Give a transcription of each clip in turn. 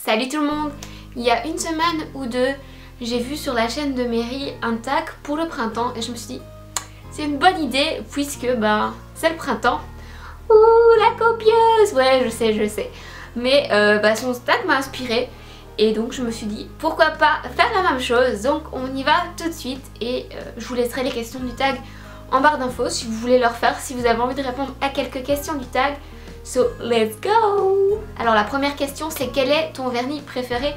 Salut tout le monde! Il y a une semaine ou deux, j'ai vu sur la chaîne de Mary un tag pour le printemps et je me suis dit c'est une bonne idée puisque c'est le printemps. Ouh la copieuse! Ouais je sais. Mais son tag m'a inspirée et donc je me suis dit pourquoi pas faire la même chose. Donc on y va tout de suite et je vous laisserai les questions du tag en barre d'infos si vous voulez le refaire, si vous avez envie de répondre à quelques questions du tag. So let's go! Alors la première question c'est quel est ton vernis préféré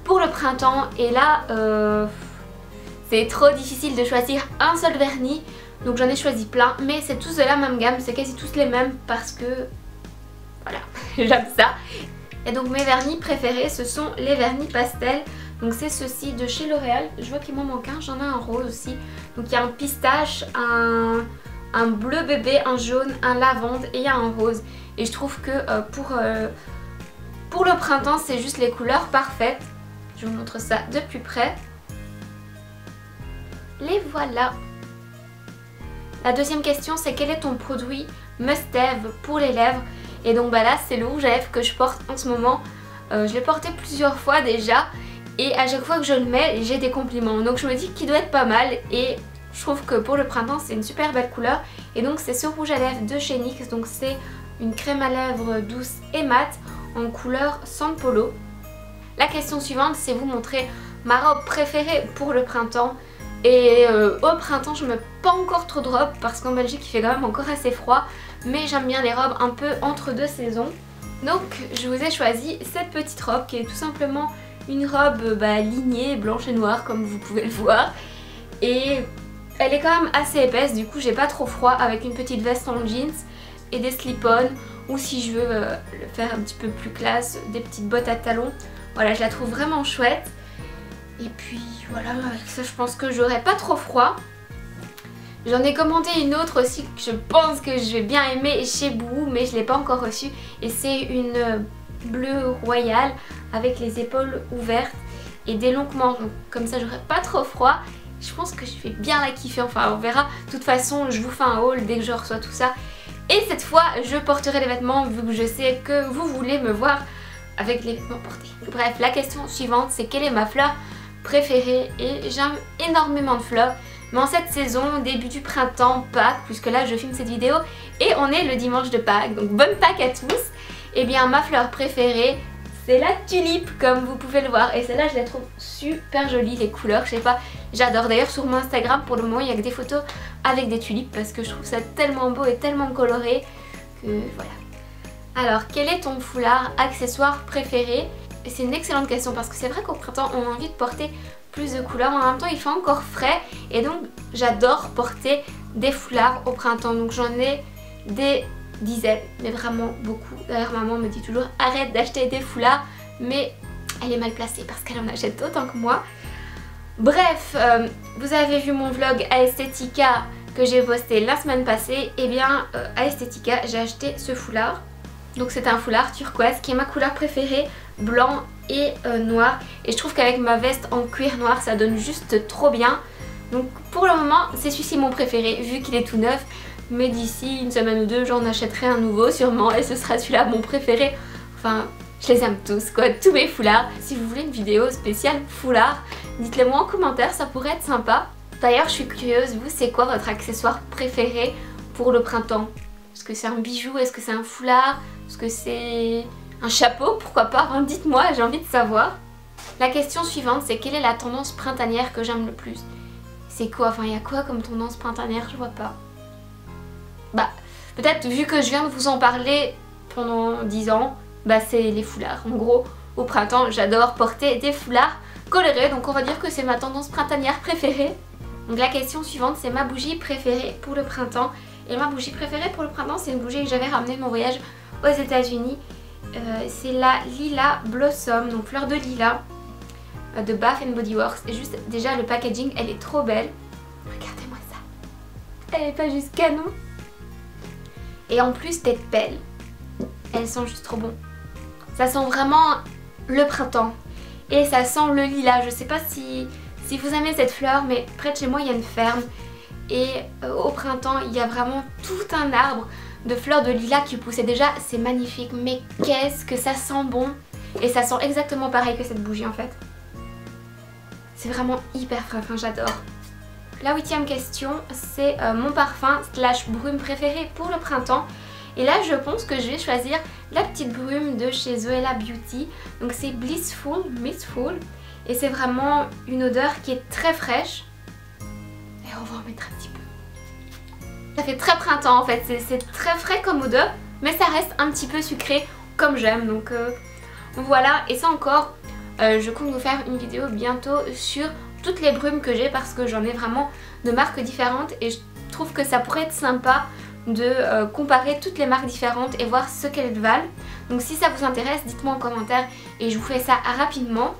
pour le printemps? Et là c'est trop difficile de choisir un seul vernis, donc j'en ai choisi plein, mais c'est tous de la même gamme, c'est quasi tous les mêmes parce que voilà, j'aime ça. Et donc mes vernis préférés ce sont les vernis pastels, donc c'est ceux-ci de chez L'Oréal. Je vois qu'il m'en manque un, j'en ai un rose aussi, donc il y a un pistache, un bleu bébé, un jaune, un lavande et il y a un rose. Et je trouve que pour le printemps c'est juste les couleurs parfaites. Je vous montre ça de plus près. Les voilà. La deuxième question c'est quel est ton produit must-have pour les lèvres? Et donc là c'est le rouge à lèvres que je porte en ce moment. Je l'ai porté plusieurs fois déjà et à chaque fois que je le mets j'ai des compliments. Donc je me dis qu'il doit être pas mal et je trouve que pour le printemps c'est une super belle couleur. Et donc c'est ce rouge à lèvres de chez NYX. Donc c'est une crème à lèvres douce et mate en couleur Sand Polo. La question suivante c'est vous montrer ma robe préférée pour le printemps. Et au printemps je mets pas encore trop de robes parce qu'en Belgique il fait quand même encore assez froid. Mais j'aime bien les robes un peu entre deux saisons. Donc je vous ai choisi cette petite robe qui est tout simplement une robe lignée blanche et noire comme vous pouvez le voir. Et elle est quand même assez épaisse, du coup j'ai pas trop froid, avec une petite veste en jeans et des slip-on, ou si je veux le faire un petit peu plus classe, des petites bottes à talons. Voilà, je la trouve vraiment chouette. Et puis voilà, avec ça je pense que j'aurai pas trop froid. J'en ai commandé une autre aussi que je pense que je vais bien aimer chez Boohoo, mais je l'ai pas encore reçue. Et c'est une bleue royale avec les épaules ouvertes et des longs manches. Comme ça j'aurai pas trop froid. Je pense que je vais bien la kiffer, enfin on verra. De toute façon je vous fais un haul dès que je reçois tout ça. Et cette fois je porterai les vêtements vu que je sais que vous voulez me voir avec les vêtements portés. Bref, la question suivante c'est quelle est ma fleur préférée? Et j'aime énormément de fleurs. Mais en cette saison, début du printemps, Pâques, puisque là je filme cette vidéo et on est le dimanche de Pâques, donc bonne Pâques à tous. Et bien ma fleur préférée c'est la tulipe comme vous pouvez le voir. Et celle-là je la trouve super jolie, les couleurs, je sais pas, j'adore. D'ailleurs sur mon Instagram pour le moment il n'y a que des photos avec des tulipes parce que je trouve ça tellement beau et tellement coloré que voilà. Alors quel est ton foulard accessoire préféré? C'est une excellente question parce que c'est vrai qu'au printemps on a envie de porter plus de couleurs, en même temps il fait encore frais et donc j'adore porter des foulards au printemps. Donc j'en ai des dizaines, mais vraiment beaucoup. D'ailleurs maman me dit toujours arrête d'acheter des foulards, mais elle est mal placée parce qu'elle en achète autant que moi. Bref, vous avez vu mon vlog à Estetica que j'ai posté la semaine passée. Et bien à Estetica j'ai acheté ce foulard. Donc c'est un foulard turquoise qui est ma couleur préférée, blanc et noir. Et je trouve qu'avec ma veste en cuir noir ça donne juste trop bien. Donc pour le moment c'est celui-ci mon préféré vu qu'il est tout neuf. Mais d'ici une semaine ou deux j'en achèterai un nouveau sûrement et ce sera celui-là mon préféré. Enfin je les aime tous quoi, tous mes foulards. Si vous voulez une vidéo spéciale foulard, dites-le moi en commentaire, ça pourrait être sympa. D'ailleurs je suis curieuse, vous c'est quoi votre accessoire préféré pour le printemps? Est-ce que c'est un bijou? Est-ce que c'est un foulard? Est-ce que c'est un chapeau? Pourquoi pas? Enfin, dites-moi, j'ai envie de savoir. La question suivante c'est quelle est la tendance printanière que j'aime le plus? C'est quoi? Enfin il y a quoi comme tendance printanière? Je vois pas. Peut-être vu que je viens de vous en parler pendant 10 ans, c'est les foulards. En gros au printemps j'adore porter des foulards colorés, donc on va dire que c'est ma tendance printanière préférée. Donc la question suivante c'est ma bougie préférée pour le printemps. Et ma bougie préférée pour le printemps c'est une bougie que j'avais ramenée de mon voyage aux États-Unis. C'est la Lila Blossom, donc fleur de lilas de Bath & Body Works. Et juste déjà le packaging elle est trop belle. Regardez-moi ça. Elle est pas juste canon. Et en plus d'être belle, elles sont juste trop bon. Ça sent vraiment le printemps. Et ça sent le lilas. Je sais pas si vous aimez cette fleur, mais près de chez moi il y a une ferme. Et au printemps il y a vraiment tout un arbre de fleurs de lilas qui poussent. Et déjà c'est magnifique, mais qu'est-ce que ça sent bon. Et ça sent exactement pareil que cette bougie en fait. C'est vraiment hyper frais, enfin j'adore. La 8e question, c'est mon parfum slash brume préféré pour le printemps. Et là je pense que je vais choisir la petite brume de chez Zoella Beauty. Donc c'est Blissful, Mistful. Et c'est vraiment une odeur qui est très fraîche. Et on va en mettre un petit peu. Ça fait très printemps en fait, c'est très frais comme odeur. Mais ça reste un petit peu sucré comme j'aime. Donc voilà, et ça encore, je compte vous faire une vidéo bientôt sur toutes les brumes que j'ai. Parce que j'en ai vraiment de marques différentes. Et je trouve que ça pourrait être sympa de comparer toutes les marques différentes et voir ce qu'elles valent. Donc si ça vous intéresse, dites-moi en commentaire et je vous fais ça rapidement.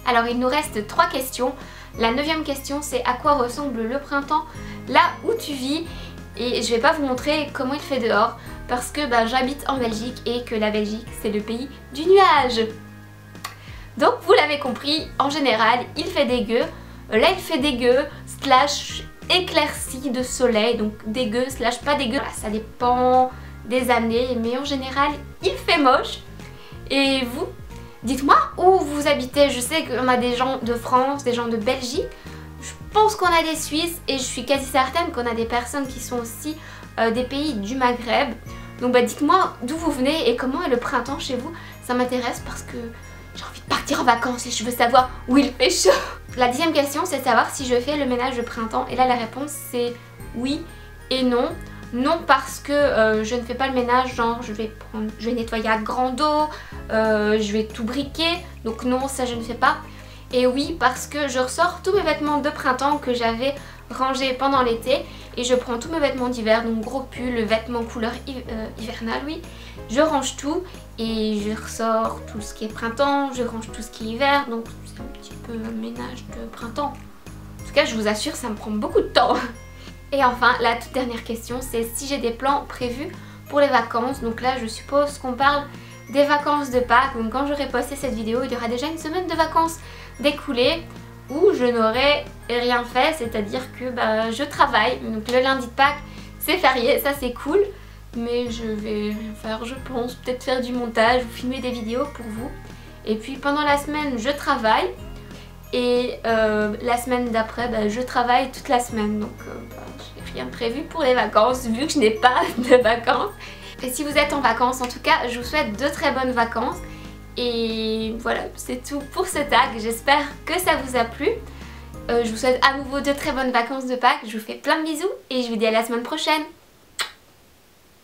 Alors il nous reste 3 questions. La 9e question, c'est à quoi ressemble le printemps là où tu vis. Et je vais pas vous montrer comment il fait dehors parce que j'habite en Belgique et que la Belgique c'est le pays du nuage. Donc vous l'avez compris, en général il fait dégueu. Là il fait dégueu slash éclairci de soleil, donc dégueu slash pas dégueu, voilà, ça dépend des années, mais en général il fait moche. Et vous, dites-moi où vous habitez. Je sais qu'on a des gens de France, des gens de Belgique, je pense qu'on a des Suisses et je suis quasi certaine qu'on a des personnes qui sont aussi des pays du Maghreb. Donc dites-moi d'où vous venez et comment est le printemps chez vous, ça m'intéresse parce que j'ai envie de partir en vacances et je veux savoir où il fait chaud. La 10e question, c'est de savoir si je fais le ménage de printemps. Et là la réponse c'est oui et non. Non parce que je ne fais pas le ménage, genre je vais nettoyer à grande eau, je vais tout briquer. Donc non, ça je ne fais pas. Et oui parce que je ressors tous mes vêtements de printemps que j'avais rangés pendant l'été. Et je prends tous mes vêtements d'hiver, donc gros pull, vêtements couleur hivernale, oui. Je range tout et je ressors tout ce qui est printemps, je range tout ce qui est hiver. Donc c'est un petit peu un ménage de printemps. En tout cas je vous assure, ça me prend beaucoup de temps. Et enfin la toute dernière question, c'est si j'ai des plans prévus pour les vacances. Donc là je suppose qu'on parle des vacances de Pâques. Donc quand j'aurai posté cette vidéo, il y aura déjà une semaine de vacances d'écoulées où je n'aurai rien fait, c'est-à-dire que je travaille. Donc le lundi de Pâques c'est férié, ça c'est cool. Mais je vais rien faire je pense, peut-être faire du montage ou filmer des vidéos pour vous. Et puis pendant la semaine je travaille. Et la semaine d'après je travaille toute la semaine. Donc j'ai rien prévu pour les vacances vu que je n'ai pas de vacances. Et si vous êtes en vacances, en tout cas je vous souhaite de très bonnes vacances. Et voilà, c'est tout pour ce tag, j'espère que ça vous a plu. Je vous souhaite à nouveau de très bonnes vacances de Pâques, je vous fais plein de bisous et je vous dis à la semaine prochaine.